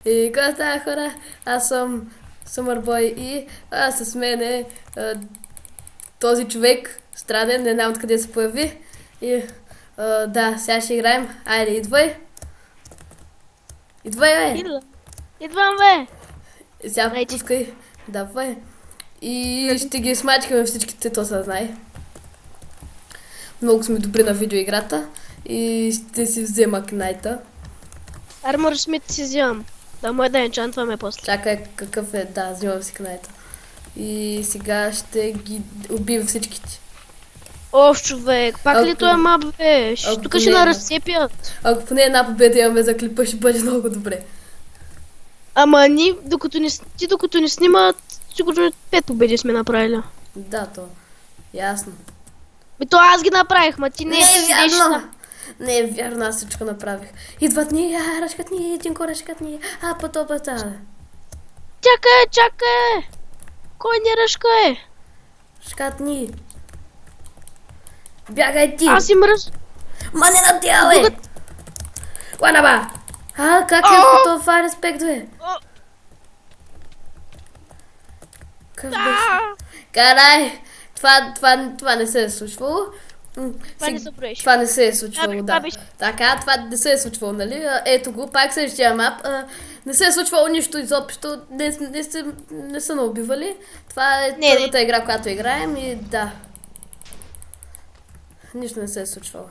И какво става, хора? Аз съм Summerboy и с мен е този човек, Страден, не знам откъде се появи. И да, сега ще играем. Айде, идвай. Идвай, бе. Идвам, бе! И сега Айде. пускай. Давай. И ще ги смачкаме всичките, то се знае. Много сме добри на видеоиграта. И ще си взема кнайта. Армор Смит си взимам. Да му е да енчантваме после. Чакай какъв е, да, взимам си кнайта. И сега ще ги убием всичките. Оф, човек, пак ли това мап, бе? Ако Тук ще не, на да. разцепят. Ако поне една победа имаме за клипа, ще бъде много добре. Ама ни, докато ни снимат, сигурно 5 победи сме направили. Да, то. Ясно. То аз ги направих, ма ти не Не е си седеш вярно! там. Не е вярно, аз всичко направих. Идват ни, ръшкат ни, Тинко, ръшкат ни, пътопата. Чакай! Кой не ръшка е? Ръшкат ни. Бягай ти! Аз им ръш... Ма не на тя, бе! Друга- Ланаба! Как е по това респект, бе? О, Къв беше? Карай! Това не се е случвало. Това не се броеше. Това не се е случвало, Това да. беше. Така, това не се е случвало, нали? Ето го, пак същия мап. Не се е случвало нищо изобщо. Не са наубивали. Това е Не. първата игра, която играем и да. Нищо не се е случвало.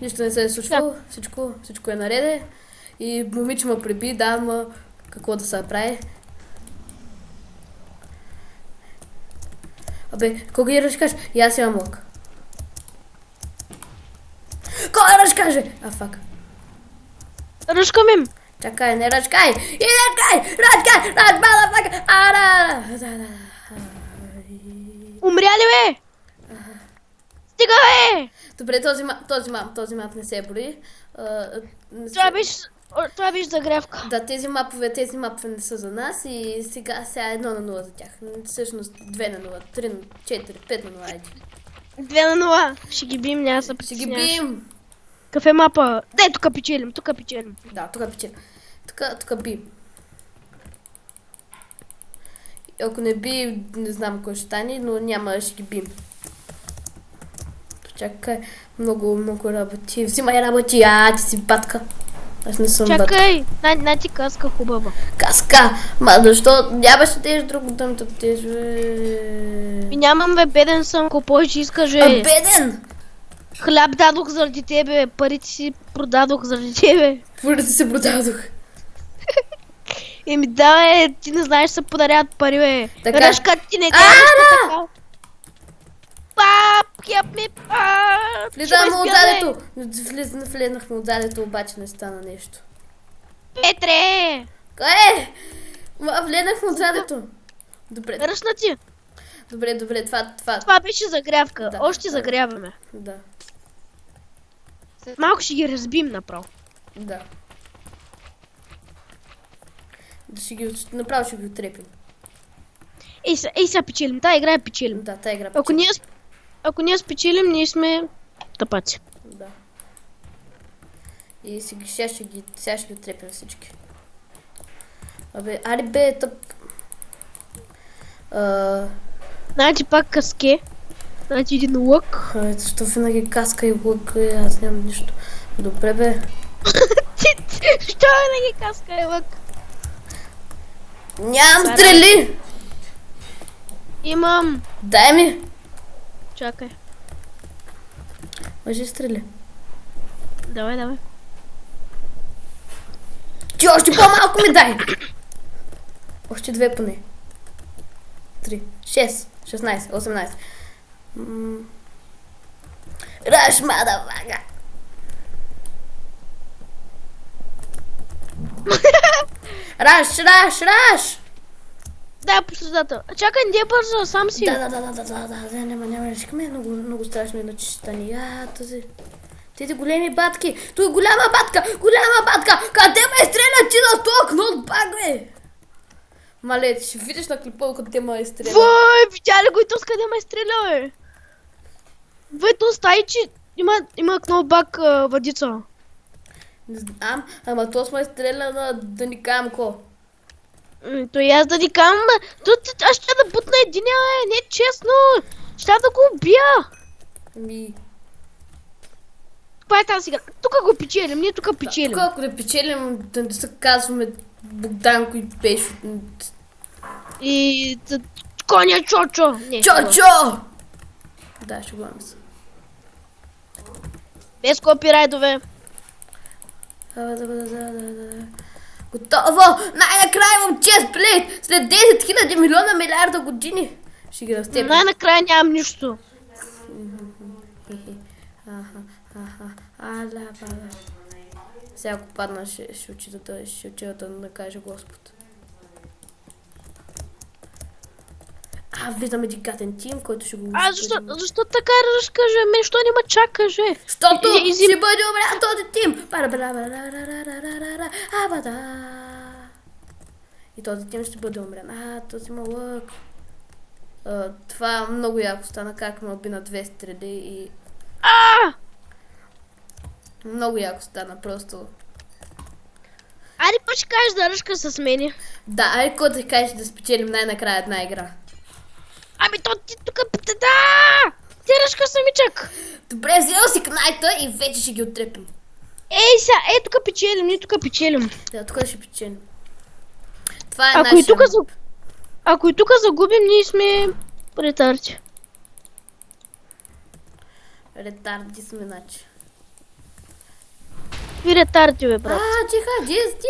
Нищо не се е случвало. Всичко е нареде. И момиче ме преби, да, ма какво да се прави. Абе, кога ги разкажеш? И аз имам лък. Кой разкаже? Фак. Ръшкам им. Чакай, не ръчкай! И ръчкай! Мазафака! Ара! Умря ли, бе? Стига, бе! Добре, този мап не се брои. Това беше загрявка. Да, тези мапове не са за нас и сега 1-0 за тях. Всъщност 2-0, 3, 4, 5 на 0, айде. 2 на 0. Ще ги бим, няма да се Ще ги притесняваш. бием! Кафе мапа. Дай, тук печелим. Да, тук печем. Тук бием. Ако не би, не знам кой ще стане, но няма, ще ги бим. Чакай, много работи. Взимай работи, ти си батка. Аз не съм батка. Чакай, на ти каска хубава. Каска! Ма защо? Нямаше да еш друго дъм да тежи. И нямам, бе, беден съм, ако повече искаш, Беден! хляб дадох заради тебе, парите си продадох заради тебе. Първо се продадох. Еми да, бе, ти не знаеш, се подарят пари, бе. Така. Ръшка ти не казваш така. Пап, хеп ми, пап. Влизаме от задето. Влезнахме от задето, обаче не стана нещо. Петре! Кое? Влезнахме от задето. Добре, Ръшна ти. добре, това. Това беше загрявка. Да. Още загряваме. Да, След малко ще ги разбим направо. да. Направо ще ги отрепим. Ей, сега печелим. Тая игра печелим. Да, тази игра Ако ние спечелим, ние сме тъпаци. Да. И сега ще ги отрепим всички. Абе, аре бе, тъп. Значи пак каске. Значи един лък. Защо винаги каска и лък, аз нямам нищо. Добре бе. Що е да ги каска и лък? Нямам стрели! Имам. Дай ми! Чакай. Може стрели. Давай. Ти още по-малко ми дай! Още 2 поне. 3, 6, 16, 18. Раш, мадавага! Раш! Дай по средата. Чакай, не е бързо, сам си. Да, няма, решкаме много страшно, иначе ще стане. Тази... Тези големи батки! Той е голяма батка! Къде ме стрелят ти на този кнопбак, бе? Мале, ти ще видиш на клипа, къде ме стрелят. Вой, видя ли го и то с къде ме стреля, бе? Вой, то стаи, че има кнопбак въдица. Не знам, ама то сме стреляна да ни кам ко. То и аз да ни кам, аз ще да бутна единия, не е честно. Ще да го убия. Ми... Това е тази сега. Тук го печелим, ние тук печелим. Тук ако да печелим, да не се казваме Богданко и Пешо. И коня Чочо. Не, Чочо! Да, ще го се. без копирайтове. Готово! Най-накрая имам чест плейт! След 10 000 милиона милиарда години! Ще ги разтепим. Най-накрая нямам нищо. Сега ако падна, ще отида да накаже Господ. Виждаме един катен тим, който ще го... Защо така разкаже? Мен, що не ме чакаже? Щото ще бъде умрял този тим! И този тим ще бъде умрян. Този има лък. Това много яко стана, как ме уби на 2 стрели и... Много яко стана, просто... Айде па ще кажеш да ръшка с мене. Да, айде какво да кажеш да спечелим най-накрая една игра. Ами то ти тук... Да! Ти ръшка самичък. Добре, взел си кнайта и вече ще ги отрепим. Ей сега, тук печелим, ние тук печелим. Да, тук ще печелим. Това е нашия... Ако и тук загубим, ние сме ретарди. Ретарди сме, значи. И ретарди, бе, брат. Чиха, дести!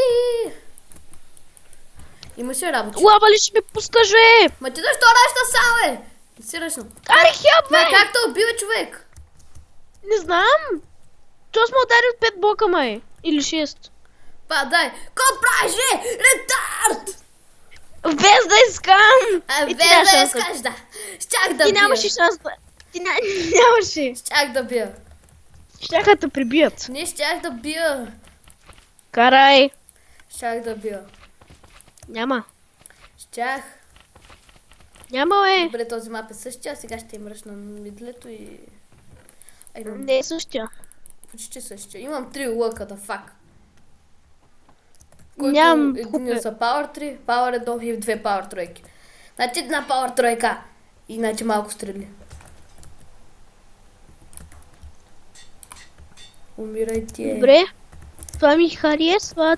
Имаше работа. Лава ли ще ми пускаш, бе? Ма ти защо раща сам, бе? Не си ръчно. Аре, хелп, бе! Ма как те убива човек? Не знам. То сме ударили 5 блока, май. Или 6. Дай. Ко правиш, бе? Ретард! Без да искам! Без да искаш, да. Щях да бия. Ти нямаше шанс да... Ти нямаше. Щях да бия. Щяха да прибият. Не щях да бия. Карай. Щях да бия. Няма. Щях. Няма, бе. Добре, този мап е същия, сега ще им ръчна мидлето и... Не е същия. Почти същия. Имам 3 лъка, да фак. Нямам. Един са Power 3, Power 1 и 2 Power тройки. Значи една Power тройка и значи малко стрели. Умирайте. Добре. Това ми харесва.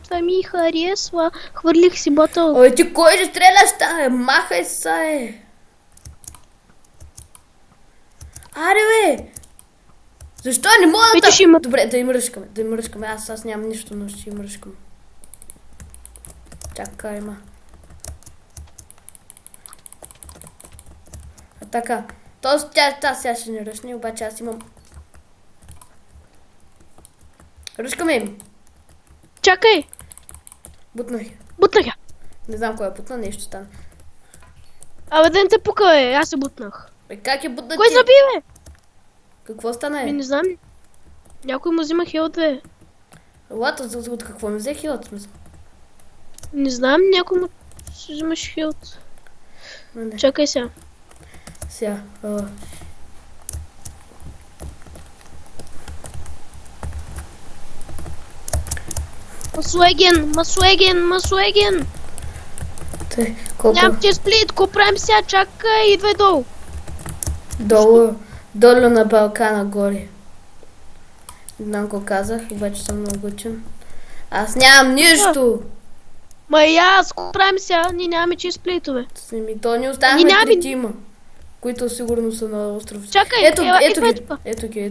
Хвърлих си ботъл. Ой, ти кой ще стреляш там? Махай се. Аре, бе. Защо не мога да... Добре, да им ръшкаме. Аз нямам нищо, но ще им ръшкаме. Чакай, ма. Така. Тя сега ще не ръшне, обаче аз имам... Ръшкаме им. Чакай. Бутнах. Не знам кой е бутна, нещо стана. Абе, да не те пука, бе. Аз се бутнах. Как е бутна Кой ти? заби, бе? Какво стана, Не знам. Някой му взима хелт, бе. Лата, от какво ми взе хилът, смисъл? Не знам, някой му взимаш хелт. Не. Чакай сега. Сега. Маслеген. Тъй, колко? Нямам ти сплит, ко правим сега, чакай, идвай долу. Долу на Балкана горе. Не знам какво казах, обаче съм много учен. Аз нямам нищо! Ма и аз, ко правим сега, ние нямаме чист сплитове. То ни останахме 3 които сигурно са на остров. Чакай, ето ги.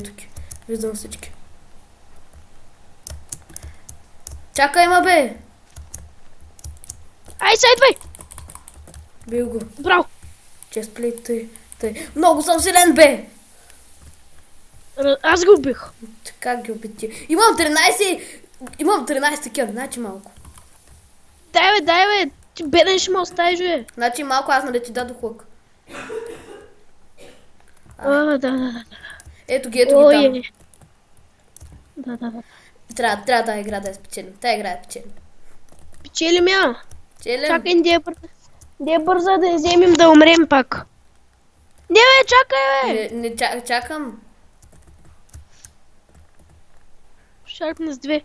Виждам всички. Чакай, ма, бе! Ай, сега идвай! Бил го. Браво! Чест плейт, тъй. Много съм силен, бе! Аз го убих. Как ги уби ти? Имам 13 такива, значи малко. Дай, бе! Ти беден ще ме оставиш, бе. Значи малко, аз нали ти дадох лък. Да. Ето ги там. Да. Трябва да игра да я спечелим. Тая игра я печелим. Печелим я. Чакай, де бърза да я вземем да умрем пак. Не, бе, чакай, бе. Не чакам. Sharpness 2.